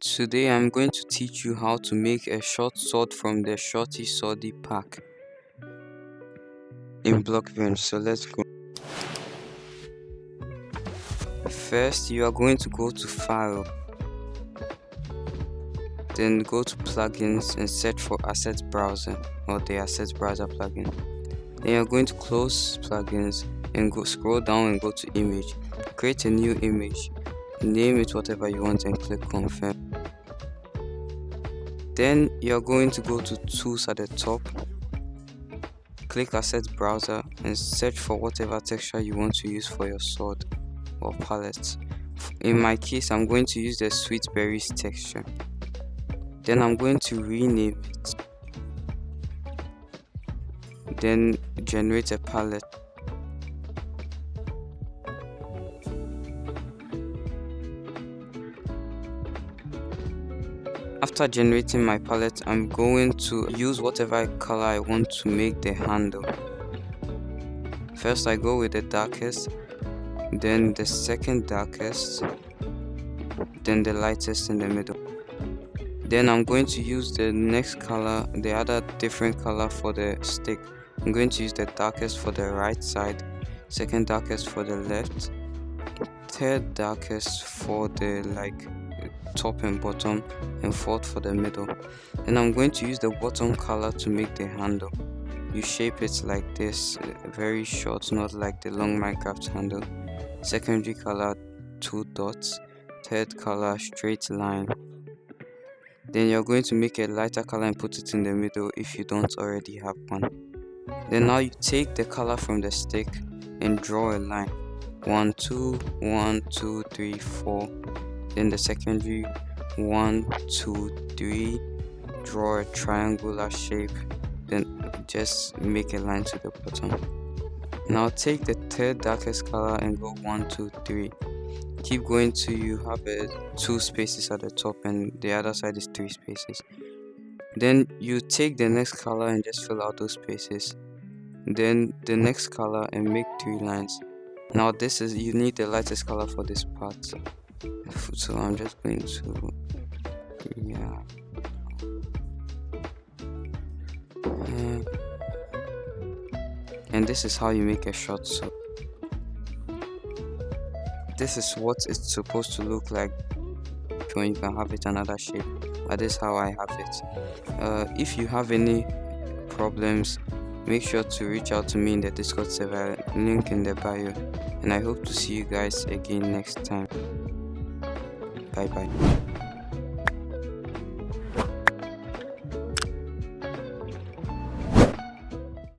Today I'm going to teach you how to make a short sword from the shorty swordy pack in BLOCKBENCH. So let's go. First you are going to go to File, then go to Plugins and search for Asset Browser or the Asset Browser plugin. Then you're going to close Plugins and scroll down and go to Image. Create a new image, name it whatever you want and click Confirm. Then you're going to go to Tools at the top, click Asset Browser and search for whatever texture you want to use for your sword or palette. In my case, I'm going to use the Sweet Berries texture. Then I'm going to rename it. Then generate a palette. After generating my palette, I'm going to use whatever color I want to make the handle. First I go with the darkest, then the second darkest, then the lightest in the middle. Then I'm going to use the next color, the other different color for the stick. I'm going to use the darkest for the right side, second darkest for the left, third darkest for the top and bottom, and fourth for the middle. Then I'm going to use the bottom color to make the handle. You shape it like this, very short, not like the long Minecraft handle. Secondary color 2 dots, third color straight line. Then you're going to make a lighter color and put it in the middle if you don't already have one. Then now you take the color from the stick and draw a line. 1 2 1 2 3 4. Then the secondary 1 2 3, draw a triangular shape, then just make a line to the bottom. Now take the third darkest color and go 1 2 3. Keep going till you have 2 spaces at the top and the other side is 3 spaces. Then you take the next color and just fill out those spaces. Then the next color and make 3 lines. Now you need the lightest color for this part. So I'm just going to and this is how you make a short sword. This is what it's supposed to look like when you can have it another shape. This is how I have it. If you have any problems, make sure to reach out to me in the Discord server, link in the bio, and I hope to see you guys again next time. Bye bye.